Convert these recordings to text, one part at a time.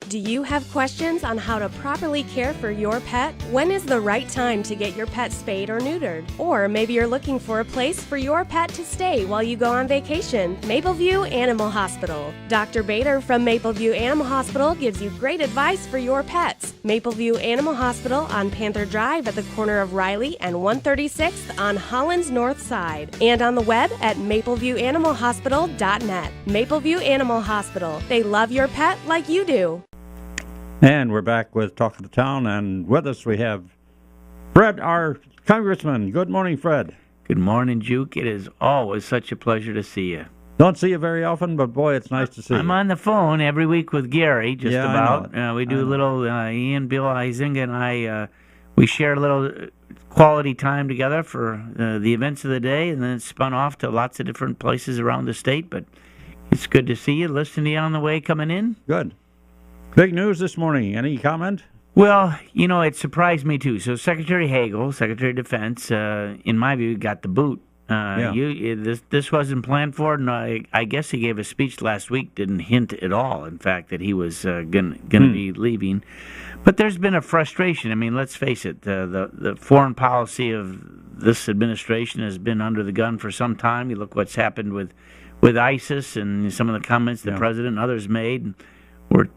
Do you have questions on how to properly care for your pet? When is the right time to get your pet spayed or neutered? Or maybe you're looking for a place for your pet to stay while you go on vacation. Mapleview Animal Hospital. Dr. Bader from Mapleview Animal Hospital gives you great advice for your pets. Mapleview Animal Hospital on Panther Drive at the corner of Riley and 136th on Holland's North Side. And on the web at mapleview.animalhospital.net. Mapleview Animal Hospital. They love your pet like you do. And we're back with Talk of the Town, and with us we have Fred, our Congressman. Good morning, Fred. Good morning, Juke. It is always such a pleasure to see you. Don't see you very often, but boy, it's nice to see you. I'm on the phone every week with Gary, just about. We do a little, Ian, Bill, Izinga, and I, we share a little quality time together for the events of the day, and then it's spun off to lots of different places around the state, but it's good to see you, listen to you on the way coming in. Good. Big news this morning. Any comment? Well, it surprised me too. So Secretary Hagel, Secretary of Defense, in my view, got the boot. This wasn't planned for, and I guess he gave a speech last week, didn't hint at all, in fact, that he was going to be leaving. But there's been a frustration. I mean, let's face it, the foreign policy of this administration has been under the gun for some time. You look what's happened with ISIS and some of the comments the president and others made,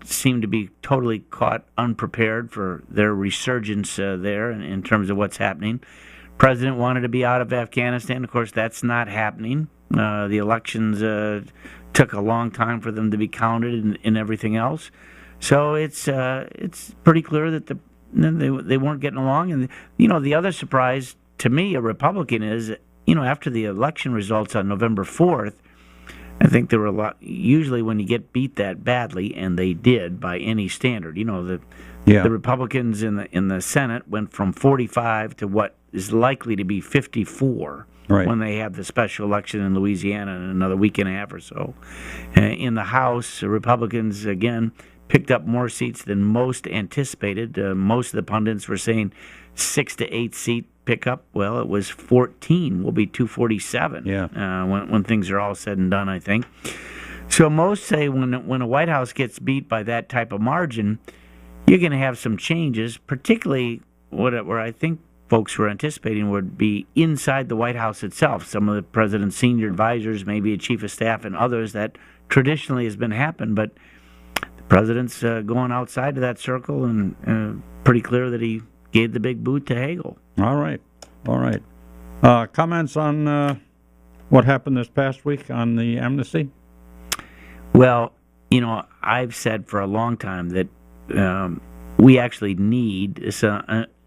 seem to be totally caught unprepared for their resurgence there in terms of what's happening. President wanted to be out of Afghanistan. Of course, that's not happening. The elections took a long time for them to be counted and everything else. So it's pretty clear that they weren't getting along. And the other surprise to me, a Republican, is after the election results on November 4th. I think there were a lot. Usually, when you get beat that badly, and they did by any standard, the Republicans in the Senate went from 45 to what is likely to be 54 when they have the special election in Louisiana in another week and a half or so. In the House, the Republicans again picked up more seats than most anticipated. Most of the pundits were saying 6 to 8 seat pickup. Well, it was 14. Will be 247 when things are all said and done, I think. So most say when a White House gets beat by that type of margin, you're going to have some changes, particularly where I think folks were anticipating would be inside the White House itself. Some of the president's senior advisors, maybe a chief of staff and others, that traditionally has been happening, but the president's going outside of that circle, and pretty clear that he gave the big boot to Hagel. All right. Comments on what happened this past week on the amnesty? Well, I've said for a long time that we actually need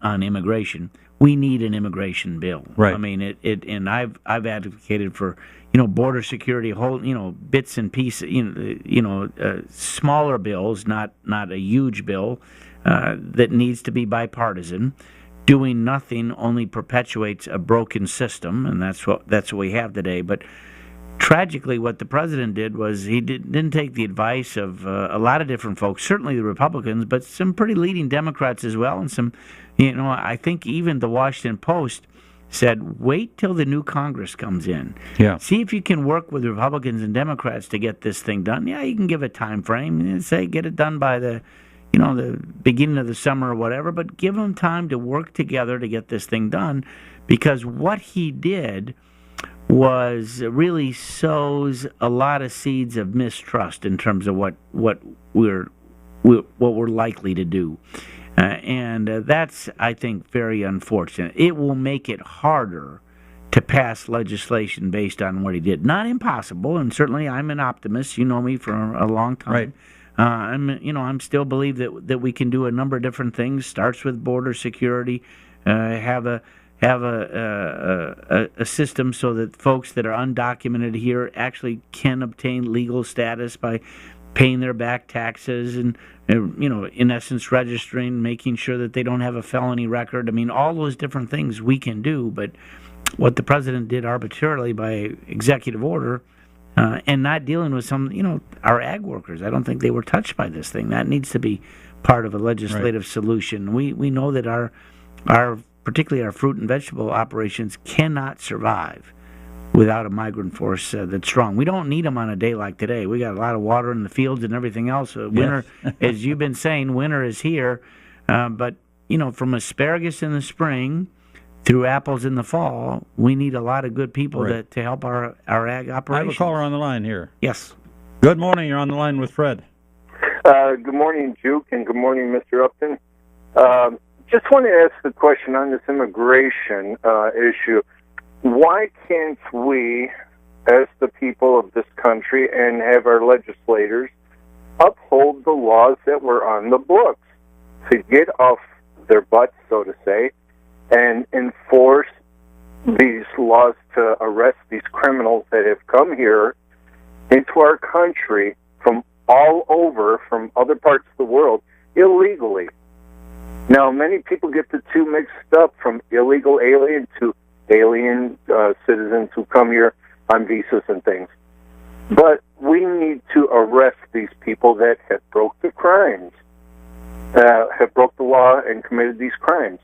on immigration. We need an immigration bill. Right. I mean, and I've advocated for border security, whole bits and pieces, smaller bills, not a huge bill that needs to be bipartisan. Doing nothing only perpetuates a broken system, and that's what we have today. But tragically, what the president did was he didn't take the advice of a lot of different folks, certainly the Republicans, but some pretty leading Democrats as well, and some, I think even the Washington Post said, wait till the new Congress comes in. Yeah. See if you can work with Republicans and Democrats to get this thing done. Yeah, you can give a time frame and say get it done by the beginning of the summer or whatever, but give them time to work together to get this thing done, because what he did was really sows a lot of seeds of mistrust in terms of what we're likely to do, and that's, I think, very unfortunate. It will make it harder to pass legislation based on what he did. Not impossible, and certainly I'm an optimist. You know me for a long time. Right. I'm still believe that we can do a number of different things. Starts with border security, have a system so that folks that are undocumented here actually can obtain legal status by paying their back taxes and in essence registering, making sure that they don't have a felony record. I mean, all those different things we can do, but what the president did arbitrarily by executive order. And not dealing with our ag workers. I don't think they were touched by this thing. That needs to be part of a legislative solution. We know that our particularly our fruit and vegetable operations cannot survive without a migrant force that's strong. We don't need them on a day like today. We got a lot of water in the fields and everything else. Winter, as you've been saying, winter is here. But, from asparagus in the spring through apples in the fall, we need a lot of good people to help our ag operations. I have a caller on the line here. Yes. Good morning. You're on the line with Fred. Good morning, Juke, and good morning, Mr. Upton. Just want to ask the question on this immigration issue. Why can't we, as the people of this country and have our legislators, uphold the laws that were on the books to get off their butts, so to say, and enforce these laws to arrest these criminals that have come here into our country from all over, from other parts of the world, illegally? Now, many people get the two mixed up, from illegal alien to alien citizens who come here on visas and things. But we need to arrest these people that have broke the crimes, have broke the law and committed these crimes.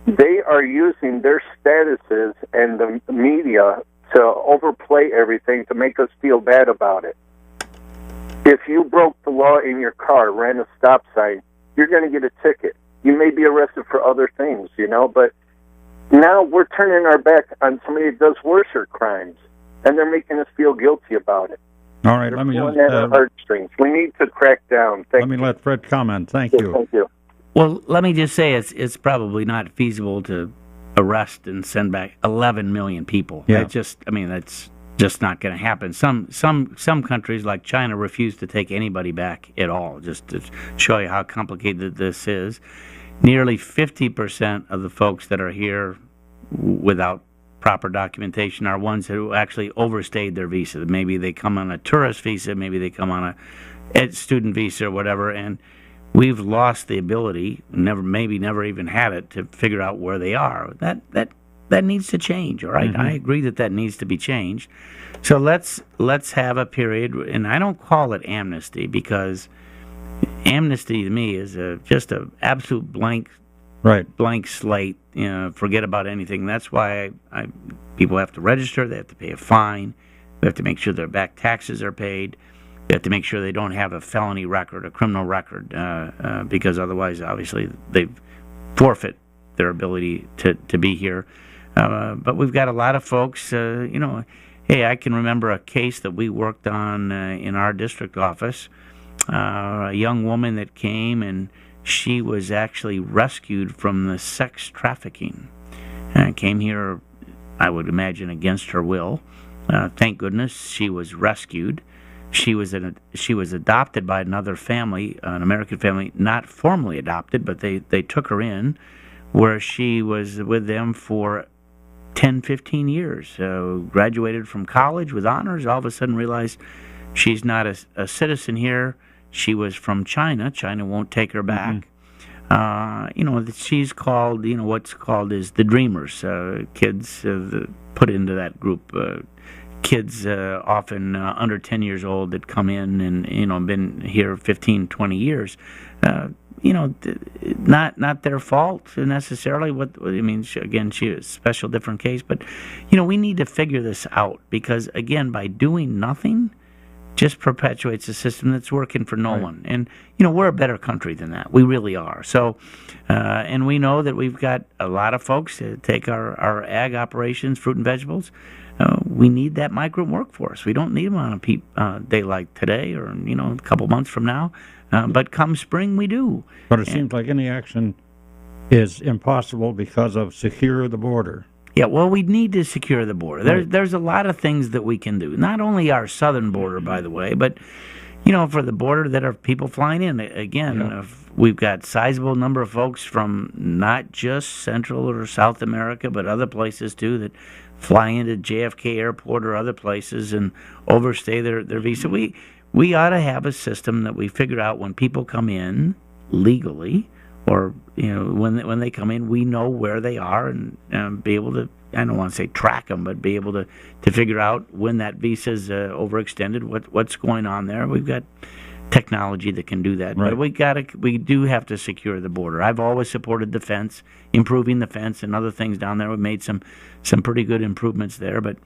They are using their statuses and the media to overplay everything to make us feel bad about it. If you broke the law in your car, ran a stop sign, you're going to get a ticket. You may be arrested for other things, but now we're turning our back on somebody that does worse crimes, and they're making us feel guilty about it. All right, let me heartstrings. We need to crack down. Let me let Fred comment. Thank you. Thank you. Well, let me just say it's probably not feasible to arrest and send back 11 million people. Yeah. That's just not going to happen. Some countries like China refuse to take anybody back at all. Just to show you how complicated this is, nearly 50% of the folks that are here without proper documentation are ones who actually overstayed their visa. Maybe they come on a tourist visa, maybe they come on a student visa or whatever, and we've lost the ability, never even had it, to figure out where they are. That needs to change, all right? Mm-hmm. I agree that needs to be changed. So let's have a period, and I don't call it amnesty, because amnesty to me is just an absolute blank slate. Forget about anything. That's why people have to register. They have to pay a fine. We have to make sure their back taxes are paid. We have to make sure they don't have a felony record, a criminal record, because otherwise, obviously, they forfeit their ability to be here. But we've got a lot of folks, hey, I can remember a case that we worked on in our district office, a young woman that came, and she was actually rescued from the sex trafficking. Came here, I would imagine, against her will. Thank goodness she was rescued. She was adopted by another family, an American family, not formally adopted, but they took her in, where she was with them for 10, 15 years. Graduated from college with honors, all of a sudden realized she's not a citizen here. She was from China. China won't take her back. Mm-hmm. She's called, what's called is the dreamers. Kids put into that group. Kids often under 10 years old that come in and, been here 15, 20 years. Not their fault necessarily. Again, she is a special, different case. But, we need to figure this out, because, again, by doing nothing, just perpetuates a system that's working for no one. And, we're a better country than that. We really are. So, and we know that we've got a lot of folks to take our ag operations, fruit and vegetables. We need that migrant workforce. We don't need them on a day like today or, a couple months from now. But come spring, we do. But it seems like any action is impossible because of secure the border. Yeah, well, we need to secure the border. There's a lot of things that we can do. Not only our southern border, by the way, but, for the border that are people flying in. Again, we've got sizable number of folks from not just Central or South America, but other places, too, that fly into JFK Airport or other places and overstay their visa. We ought to have a system that we figure out when people come in legally, or when they come in, we know where they are and be able to, I don't want to say track them, but be able to figure out when that visa is overextended, what's going on there. We've got technology that can do that, but we do have to secure the border. I've always supported the fence, improving the fence and other things down there. We've made some pretty good improvements there, but